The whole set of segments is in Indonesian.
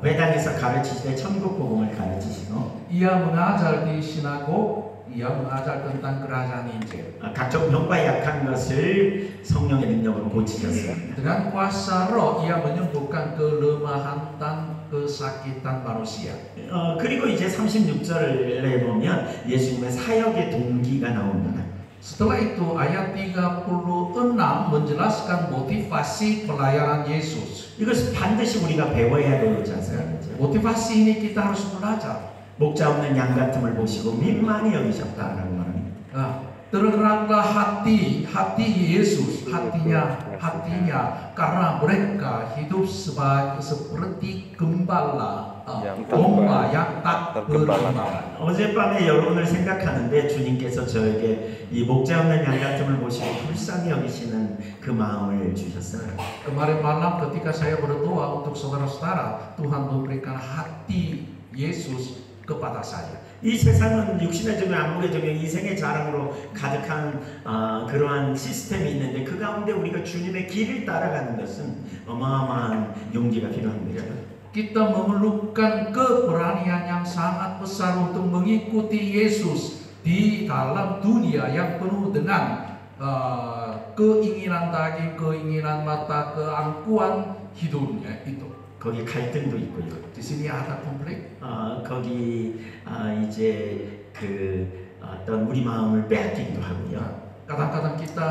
회당에서 가르치시되 천국 복음을 가르치시고 Ia mengajar di sinagog, ia mengajar tentang kerajaan Injil. 각종 병과 약한 것을 성령의 능력으로 고치셨습니다. Dengan kuasa roh, ia menyembuhkan kelemahan dan kesakitan manusia. 그리고 이제 36절에 보면 예수님의 사역의 동기가 나옵니다. Setelah itu ayat 36 menjelaskan motivasi pelayanan Yesus. 이것은 반드시 우리가 배워야 되지 않습니까? Motivasi ini kita harus belajar. 목자 없는 양 같음을 보시고 민망히 여기셨다라는 말입니다. Tergeraklah hati Yesus, hatinya karena mereka hidup seperti gembala domba yang tak bergembala. 어젯밤에 여러분을 생각하는데 주님께서 저에게 이 목자 없는 양 같음을 보시고 불쌍히 여기시는 그 마음을 주셨어요. Kemarin malam ketika saya berdoa untuk saudara-saudara, Tuhan memberikan hati Yesus kepada saya. 이 세상은 육신의 정욕, 안목의 정욕, 이생의 자랑으로 가득한 그러한 시스템이 있는데 그 가운데 우리가 주님의 길을 따라가는 것은 어마어마한 용기가 필요합니다. Kita memerlukan keberanian yang sangat besar untuk mengikuti Yesus di dalam dunia yang penuh dengan keinginan daging, keinginan mata, keangkuhan hidupnya itu. 거기 갈등도 있고요. Di sini ada konflik. 거기 이제 그 어떤 우리 마음을 빼앗기기도 하고요. Kadang-kadang kita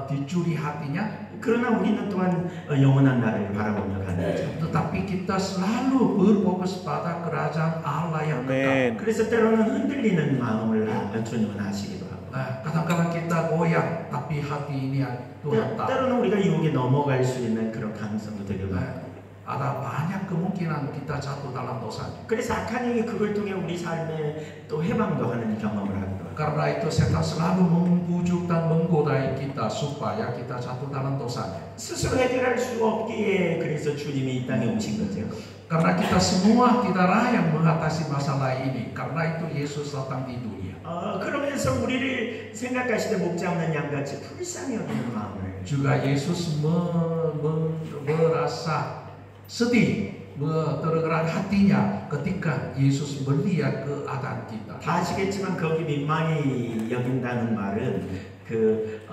dicuri hatinya. 그러나 우리는 또한 영원한 나라를 바라보며 가는 거죠. Tetapi kita selalu berfokus pada kerajaan Allah yang kekal. 그래서 때로는 흔들리는 마음을 주님은 하시기도 하고. Kadang-kadang kita goyang, tapi hati ini Tuhan tahu. 때로는 우리가 유혹에 넘어갈 수 있는 그런 가능성도 되기도 하고. Ada banyak kemungkinan kita jatuh dalam dosa. 그래서 악한 영이 그걸 통해 우리 삶에 또 해방도 하는 경험을 하기도 하고. Karena itu setan selalu membujuk dan menggodai kita supaya kita jatuh dalam dosanya. 스스로 해결할 수 없기에 그래서 주님이 이 땅에 오신 거죠. Karena kita semua tidak yang mengatasi masalah ini. Karena itu Yesus datang di dunia. 그러면서 우리를 생각하시되 목자 없는 양같이 불쌍히 여기는 마음을. Juga Yesus merasa sedih, tergerak hatinya ketika Yesus melihat keadaan kita. 다 아시겠지만 거기 민망히 여긴다는 말은 그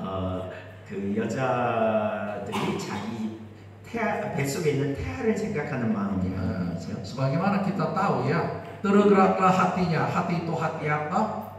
여자들이 자기 뱃속에 있는 태아를 생각하는 마음이에요. Sebagaimana kita tahu ya, tergeraklah hatinya. Hati itu hati apa?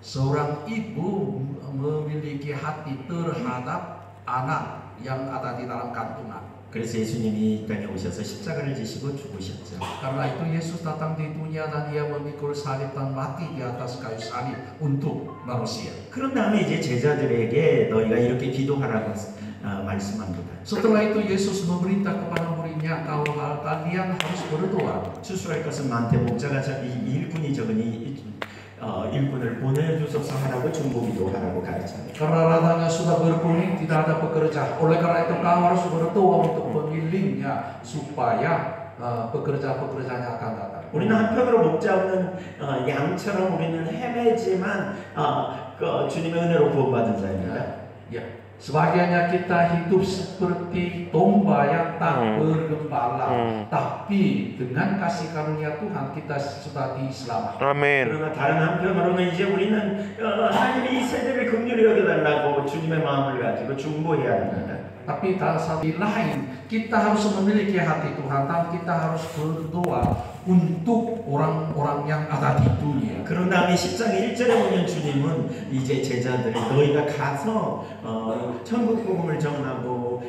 Seorang ibu memiliki hati terhadap anak yang ada di dalam kandungan. 그래서 예수님이 이 땅에 오셔서 십자가를 지시고 죽으셨죠. Karena itu Yesus datang di dunia dan Dia memikul salib dan mati di atas kayu salib untuk manusia. 그런 다음에 이제 제자들에게 너희가 이렇게 기도하라고 말씀합니다. Setelah itu Yesus memerintah kepada muridnya, kalian harus berdoa. 추수할 것은 많되 목자가 일꾼이 적으니 일꾼을 보내주소서 하라고 중보기도 하라고 가르쳐요. Karena ladangnya sudah berkuning, tidak ada pekerja. Oleh karena itu kau harus berdoa untuk pemilihnya supaya pekerja-pekerjanya akan datang. 우리는 한편으로 목자 없는 양처럼 우리는 헤매지만 주님의 은혜로 구원받은 자입니다. Ya. Sebagiannya kita hidup seperti domba yang tak bergembala, tapi dengan kasih karunia Tuhan kita sudah diselamatkan. 아멘. 그러나 다른 한편으로는 이제 우리는 하나님이 이 세대를 긍휼히 여겨달라고 주님의 마음을 가지고 중보해야 합니다. Tapi di lain kita harus memiliki hati Tuhan dan kita harus berdoa untuk orang-orang yang ada di dunia. 그런 다음에 10장 1절에 보면 주님은 이제 제자들 너희가 가서 천국 복음을 전하고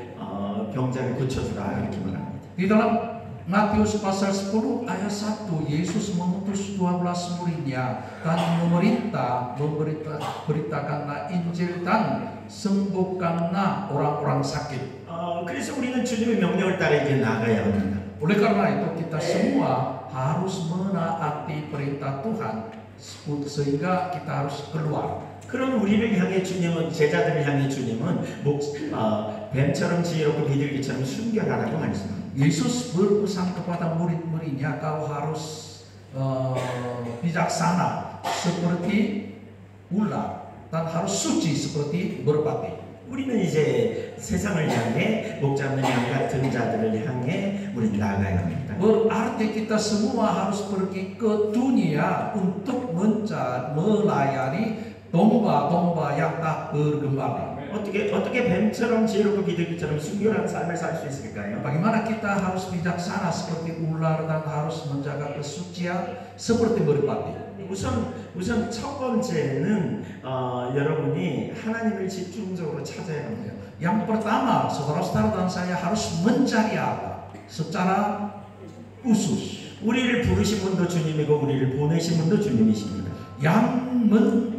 병자를 고쳐주라 이렇게 말합니다. Di dalam Matius pasal 10 ayat 1 Yesus mengutus 12 muridnya dan beritakanlah Injil dan sembuhkanlah orang-orang sakit. 그래서 우리는 주님의 명령을 따라 이제 나가야 합니다. Oleh karena itu kita semua harus menaati perintah Tuhan sehingga kita harus keluar. 그런 우리를 향해 주님은 제자들을 향해 주님은 뱀처럼 지혜롭고 비둘기처럼 순결하라고 말씀합니다. Yesus berpesan kepada murid-muridnya, kau harus bijaksana seperti ular dan harus suci seperti merpati. 우리는 이제 세상을 향해 목자 없는 양 같은 자들을 향해 우리는 나가야 합니다. Berarti nanti kita semua harus pergi ke dunia untuk melayani domba-domba yang tak bergembala. 어떻게 뱀처럼 지혜롭고 비둘기처럼 순결한 삶을 살 수 있을까요? Bagaimana kita harus bijaksana seperti ular dan harus menjaga kesucian seperti merpati? 우선 첫 번째는 여러분이 하나님을 집중적으로 찾아야 합니다. Yang pertama, saudara-saudara dan saya harus mencari Allah secara khusus. 우리를 부르신 분도 주님이고 우리를 보내신 분도 주님이십니다. Yang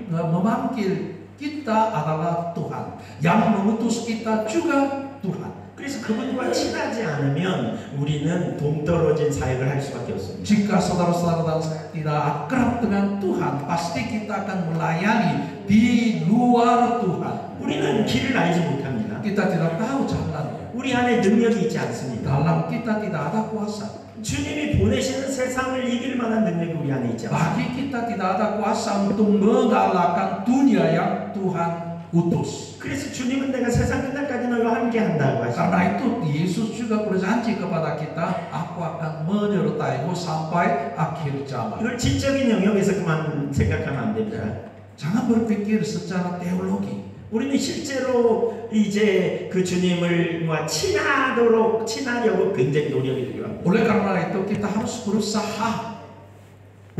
memanggil kita adalah Tuhan, yang mengutus kita juga Tuhan. 그래서 그분과 친하지 않으면 우리는 동떨어진 사역을 할 수밖에 없습니다. Jika saudara-saudara dan saya tidak akrab dengan Tuhan, pasti kita akan melayani di luar Tuhan. 우리는 길을 알지 못합니다. Kita tidak tahu jalannya. 우리 안에 능력이 있지 않습니다. Dalam kita tidak ada kuasa. 주님이 보내시는 세상을 이길 만한 능력이 우리 안에 있지 않습니다. Bagi kita tidak ada kuasa untuk mengalahkan dunia yang Tuhan utus. 그래서 주님은 내가 세상 끝날까지 너희와 함께 한다고 하시죠. Karena itu Yesus juga berjanji kepada kita, aku akan menyertaimu sampai akhir zaman. 이걸 지적인 영역에서 그만 생각하면 안 됩니다. Jangan berpikir secara teologi. 우리는 실제로 이제 그 주님을 친하려고 굉장히 노력이 필요합니다. Oleh karena itu kita harus berusaha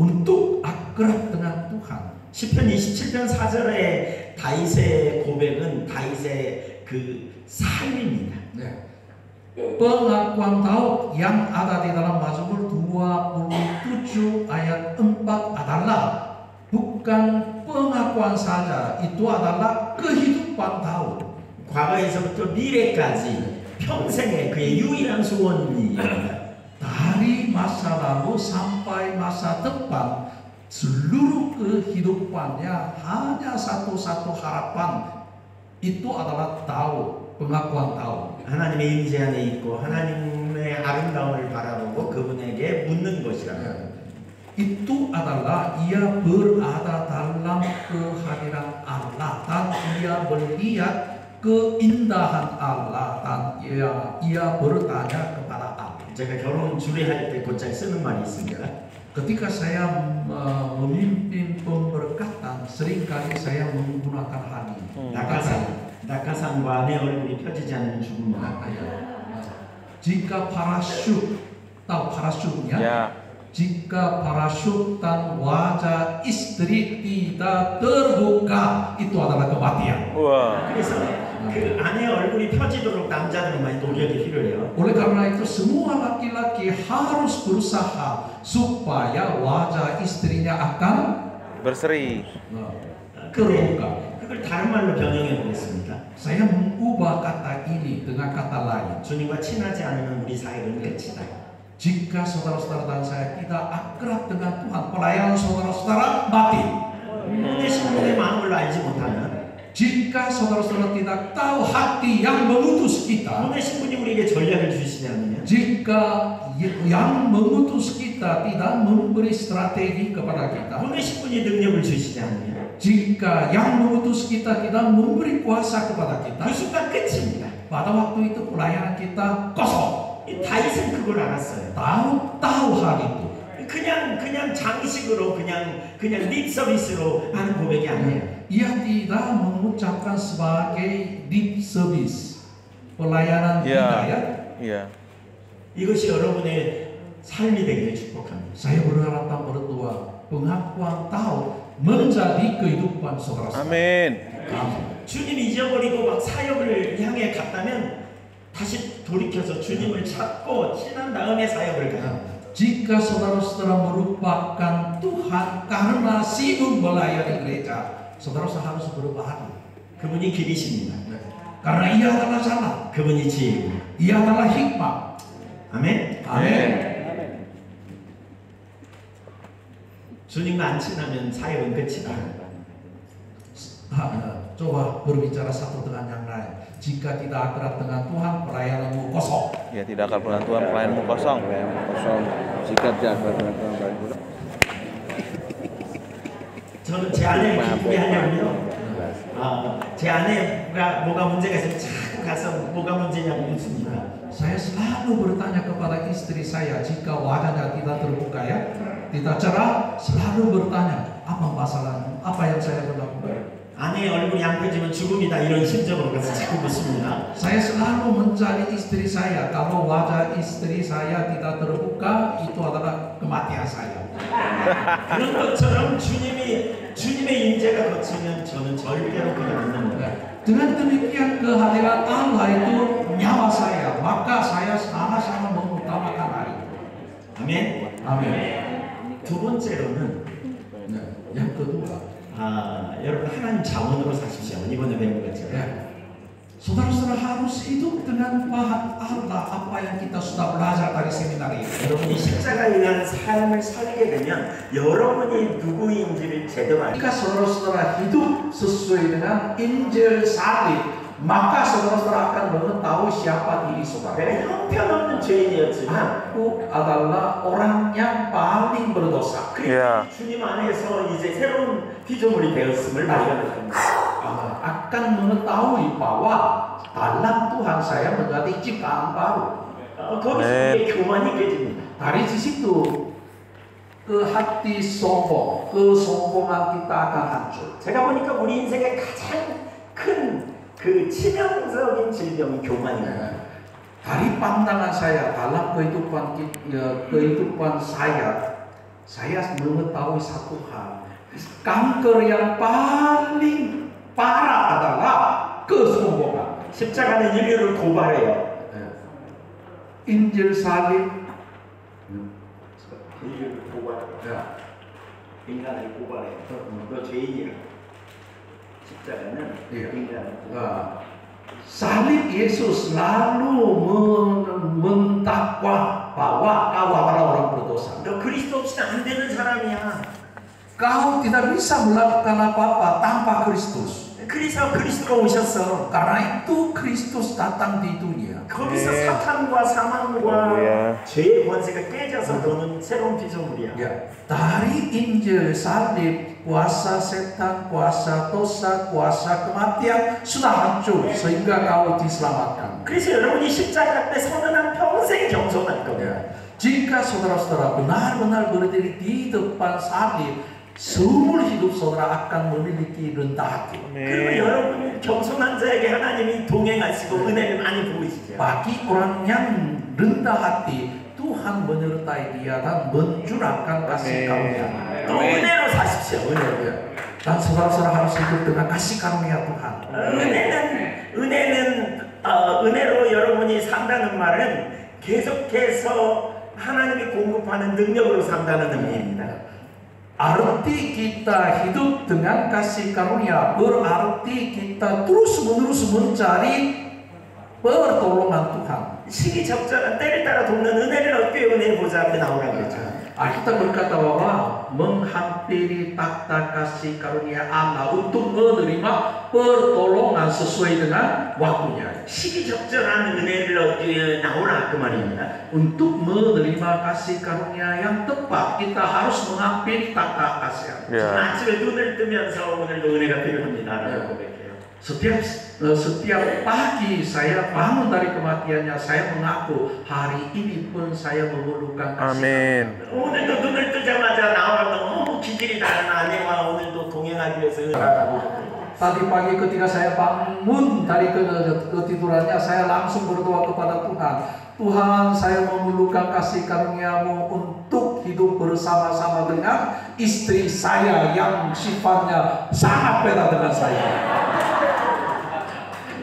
untuk akrab dengan Tuhan. 시편 27편 4절의 다윗의 고백은 다윗의 그 삶입니다. 네. Pengakuan Daud yang ada di dalam Mazmur 27 ayat 4 adalah bukan pengakuan saja, itu adalah kehidupan Daud. 과거에서부터 미래까지 평생의 그의 유일한 소원입니다. Dari masa lalu sampai masa depan, seluruh kehidupannya hanya satu-satu harapan, itu adalah Daud, pengakuan Daud. 하나님의 임재 안에 있고 하나님의 아름다움을 바라보고 그분에게 묻는 것이라. Itu adalah ia berada dalam kehadiran Allah dan ia melihat keindahan Allah dan ia bertanya kepada Allah. 제가 결혼 주례할 때 곧잘 쓰는 말이 있습니다. Ketika saya memimpin pemberkatan, seringkali saya menggunakan hal ini. 낙하산과 내 얼굴이 펴지지 않는 죽음은 Jika parasut, tahu parasutnya? Ya. Jika parasut dan wajah istri tidak terbuka, itu adalah kematian. Wah. 그래서 그 아내의 얼굴이 펴지도록 남자들은 많이 노력이 필요해요. Oleh karena itu semua laki-laki harus berusaha supaya wajah istrinya akan Berseri. terbuka. 그걸 다른 말로 변형해 보겠습니다. Saya mengubah kata ini dengan kata lain. 주님과 친하지 않으면 우리 사역은 끝이다. Jika saudara-saudara dan saya tidak akrab dengan Tuhan, pelayanan saudara-saudara mati. 보내신 분의 마음을 알지 못하면, Jika saudara-saudara tidak tahu hati yang mengutus kita, 보내신 분이 우리에게 전략을 주시지 않으면, jika yang mengutus kita tidak memberi strategi kepada kita, 보내신 분이 능력을 주시지 않으면, jika yang mengutus kita tidak memberi kuasa kepada kita, 그 순간 끝입니다. pada waktu itu pelayanan kita kosong. 이 다윗은 그걸 알았어요. Tahu hal itu. 그냥 장식으로 그냥 립 서비스로 하는 고백이 아니에요. Ia tidak mengucapkan sebagai lip service, pelayanan Ya. kita ya. Iya. 이것이 여러분의 삶이 되기를 축복합니다. Saya berharap dan berdoa pengakuan tahu menjadi kehidupan saudara-saudara. Amin. Amin. 주님 잊어버리고 막 사역을 향해 갔다면 다시 돌이켜서 주님을 찾고 친한 다음에 사역을 가요. Jika saudara-saudara merupakan Tuhan karena sibuk melayani gereja, saudara-saudara harus berubah hati. 그분이 길이십니다. Karena ia adalah jalan, 그분이 지혜입니다. ia adalah hikmah. 아멘. Amin. 주님과 안 친하면 사역은 끝이다. Coba berbicara satu dengan yang lain. Jika tidak akrab dengan Tuhan, pelayananmu kosong. Ya, tidak akan pernah Tuhan, pelayanmu kosong. kosong. Jika tidak akrab dengan Tuhan, pelayanmu kosong. 저는 제 아내를 기쁘게 하려면요. 제 아내가 뭐가 문제가 있으면 자꾸 가서 뭐가 문제냐고 묻습니다. saya selalu bertanya kepada istri saya jika wajahnya tidak terbuka ya, tidak cerah, selalu bertanya, apa masalahnya? Apa yang saya lakukan? 아내의 얼굴이 안 펴지면 죽음이다 이런 심정으로 가서 자꾸 묻습니다. Saya selalu mencari istri saya. Kalau wajah istri saya tidak terbuka, itu adalah kematian saya. 그런 것처럼 주님의 인재가 거치면 저는 절대로 그게 안 납니다. Dengan demikian kehadiran Allah itu nyawa saya, maka saya sama-sama mengutamakan hari. 아멘. Amin. 두 번째로는 Yang kedua, 여러분 하나님 자원으로 사십시오. 이번에 배운 것처럼. saudara-saudara harus hidup dengan paham Allah apa yang kita sudah belajar dari seminar ini. 여러분이 십자가에 의한 삶을 살게 되면 여러분이 누구인지를 제대로 알게 Jika saudara-saudara hidup sesuai dengan Injil salib, maka saudara-saudara akan mengetahui siapa diri saudara. 내가 형편없는 죄인이었지만 Aku adalah orang yang paling berdosa. Iya. 주님 안에서 이제 새로운 피조물이 되었음을 발견할 겁니다. Akan mengetahui bahwa dalam Tuhan saya menjadi ciptaan baru. 거기서 우리의 교만이 깨집니다. Dari situ ke hati sombong, kesombongan kita akan hancur. 제가 보니까 우리 인생의 가장 큰 그 치명적인 질병이 교만입니다. Dari pandangan saya dalam kehidupan saya mengetahui satu hal. Kanker yang paling parah adalah kesombongan. 십자가는 인류를 고발해요. Injil salib, 인류를 고발해요. 인간을 고발해요. 너 죄인이야. 십자가는 인간을 고발해요. salib Yesus lalu mendakwa bahwa kau adalah orang berdosa. 너 그리스도 없이는 안 되는 사람이야. Kau tidak bisa melakukan apa-apa tanpa Kristus. 그래서 그리스도가 오셨어. Karena itu Kristus datang di dunia. 거기서 네. 사탄과 사망과 할렐루야. 죄의 권세가 깨져서 너는 새로운 피조물이야. Ya, dari Injil salib kuasa setan, kuasa dosa, kuasa kematian sudah hancur sehingga kau diselamatkan. 그래서 여러분이 십자가 앞에 서는 한 평생 겸손할 겁니다. Jika saudara-saudara benar-benar berdiri di depan salib, seumur hidup saudara akan memiliki rendah hati. 그리고 아멘. 여러분 겸손한 자에게 하나님이 동행하시고 은혜를 많이 보이시죠. Bagi orang yang rendah hati, Tuhan menyertai dia dan mencurahkan kasih karunia. 또 은혜로 사십시오. 은혜로. Dan saudara-saudara harus hidup dengan kasih karunia Tuhan. 은혜로 여러분이 산다는 말은 계속해서 하나님이 공급하는 능력으로 산다는 의미입니다. Arti kita hidup dengan kasih karunia berarti kita terus-menerus mencari pertolongan Tuhan. 시기적절한 때를 따라 돕는 은혜를 얻기 위해 은혜를 보좌 앞에 나오라고 그랬죠. Kita berkata bahwa menghampiri takhta kasih karunia Allah untuk menerima pertolongan sesuai dengan waktunya. 시기적절한 은혜를 얻기 위해 나오라 그 말입니다. Untuk menerima kasih karunia yang tepat, kita harus menghampiri takhta kasih. 야. 아침에 눈을 뜨면서 오늘도 은혜가 필요합니다라고 고백해요. Setiap pagi saya bangun dari kematiannya, saya mengaku hari ini pun saya memerlukan kasih. 아멘. 오늘도 눈을 뜨자마자 나오라고 너무 기질이 다른 아내와 오늘도 동행하기 위해서 은혜라고. Tadi pagi ketika saya bangun dari ketidurannya, saya langsung berdoa kepada Tuhan. Tuhan, saya memerlukan kasih karuniamu untuk hidup bersama-sama dengan istri saya yang sifatnya sangat beda dengan saya.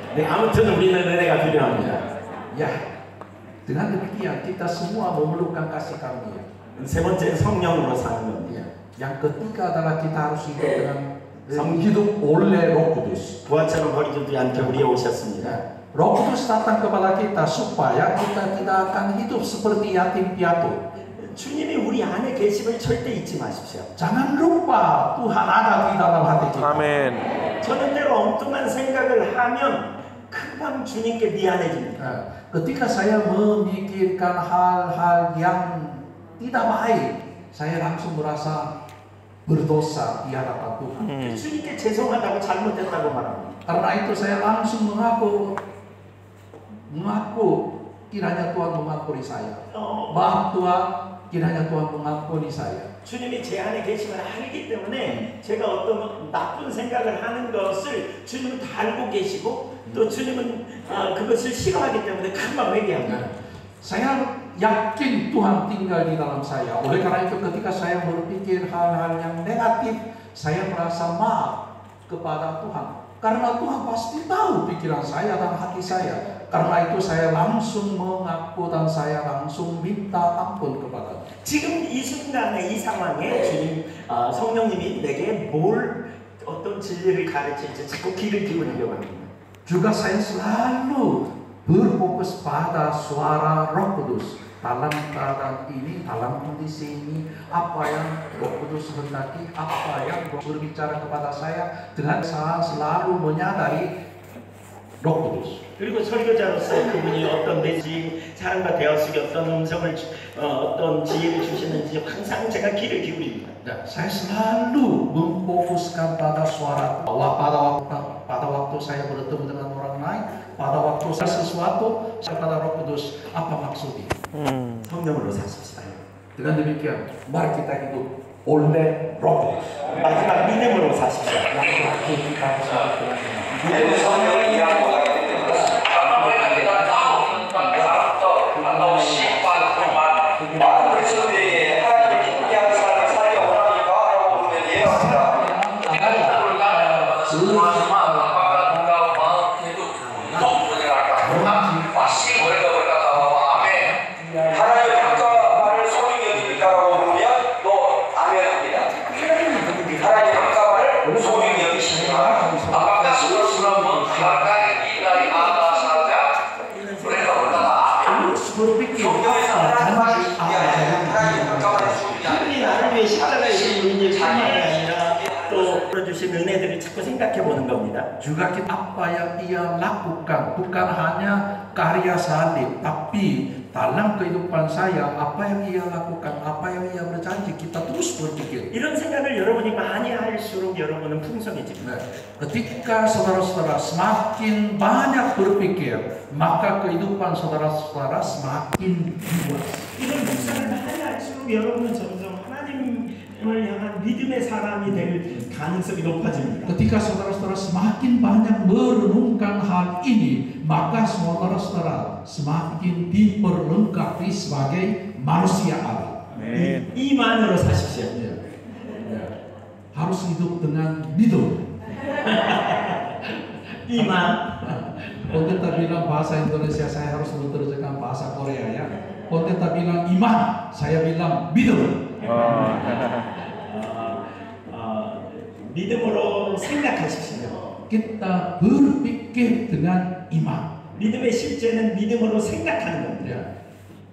네, 아무튼 우리는 은혜가 필요합니다. Ya, dengan demikian kita semua memerlukan kasih karunia. 세 번째 성령으로 사는 겁니다. Ya. Yang ketiga adalah kita harus hidup dengan hidup oleh Roh Kudus. 부활처럼 버리지 않게 우리에 오셨습니다. Roh Kudus datang kepada kita supaya kita tidak akan hidup seperti yatim piatu. 주님이 우리 안에 계심을 절대 잊지 마십시오. Jangan lupa Tuhan ada di dalam hati kita. 아멘. 저는 때로 엉뚱한 생각을 하면 금방 주님께 미안해집니다. Ketika saya memikirkan hal-hal yang tidak baik, saya langsung merasa berdosa di hadapan Tuhan. 주님께 죄송하다고 잘못했다고 말합니다. Karena itu saya langsung mengaku kiranya Tuhan mengampuni saya. 어, Maaf Tuhan, kiranya Tuhan mengampuni saya. 주님이 제 안에 계심을 알기 때문에 제가 어떤 나쁜 생각을 하는 것을 주님은 다 알고 계시고 또 주님은 그것을 싫어하기 때문에 금방 회개합니다. Saya yakin Tuhan tinggal di dalam saya. Oleh karena itu ketika saya berpikir hal-hal yang negatif, saya merasa maaf kepada Tuhan. Karena Tuhan pasti tahu pikiran saya dan hati saya. Karena itu saya langsung mengaku dan saya langsung minta ampun kepada Tuhan. 지금 이 순간에 이 상황에 주님 성령님이 내게 어떤 진리를 가르칠지 자꾸 귀를 기울이려고 합니다. Juga saya selalu berfokus pada suara Roh Kudus. Dalam keadaan ini, dalam kondisi ini, apa yang Roh Kudus hendaki, apa yang berbicara kepada saya, dengan saya selalu menyadari Roh Kudus. 그리고 설교자로서 그분이 어떤 메시지 사람과 대화속에 어떤 음성을 어떤 지혜를 주시는지 항상 제가 귀를 기울입니다. Saya selalu memfokuskan pada suara Allah pada waktu saya bertemu dengan orang lain, pada waktu saya sesuatu, pada Roh Kudus apa maksudnya. 성령으로 사십시다. Dengan demikian, mari kita hidup oleh Roh Kudus. 마지막 믿음으로 사십시오. Laki-laki kita bersama dengan 믿음의 성령이 양보하기 때문에 우리가 나오는 사람도 나도 시반만 많은 그리스도인에게 하나님의 기쁘게 삶을 살기 원합니까? 라고 물으면 예 합니다. 하나님의 평가만을 소중히 여깁니까? 라고 물으면 너 아멘 합니다. 하나님의 평가만을 소중히 여기십니까? Apakah saudara menghargai nilai Allah saja? Mereka berkata, harus berpikir 성경에서 하나님의 평가만을 소중히 하나님이 나를 위해 십자가에 주신 일뿐만 아니라 또 주신 은혜들을 자꾸 생각해 보는 겁니다. juga kita apa yang ia lakukan bukan hanya karya salib, tapi dalam kehidupan saya apa yang ia lakukan, apa yang ia berjanji, kita terus berpikir. 이런 생각을 여러분이 많이 할수록 여러분은 풍성해집니다. Ketika saudara-saudara semakin banyak berpikir, maka kehidupan saudara-saudara semakin luas. 이런 묵상을 많이 할수록 여러분은 점점 하나님을 향한 믿음의 사람이 될 가능성이 높아집니다. Ketika saudara-saudara semakin banyak merenungkan hal ini, maka saudara-saudara semakin diperlengkapi sebagai manusia Allah. 이만으로 사십시오. Harus hidup dengan 믿음. 이만. Pendeta bilang bahasa Indonesia, saya harus menerjemahkan bahasa Korea ya. Pendeta bilang iman, saya bilang 믿음. 믿음으로 생각하십시오. Kita berpikir dengan iman. 믿음의 실제는 믿음으로 생각하는 겁니다.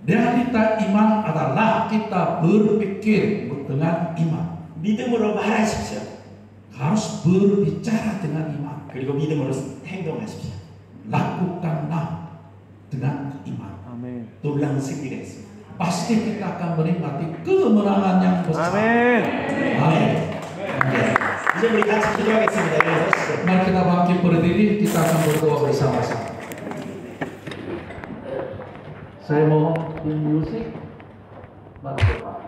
Realita iman adalah kita berpikir dengan iman. 믿음으로 말하십시오. Harus berbicara dengan iman. 그리고 믿음으로 행동하십시오. Lakukanlah dengan iman. 아멘. 놀라운 승리가 있습니다. Pasti kita akan menikmati kemenangan yang besar. 아멘. Amin. 이제 우리 같이 기도하겠습니다. 일어서시죠. Mari kita bangkit berdiri, kita akan berdoa bersama-sama. Saya mohon tim musik, mari berdoa.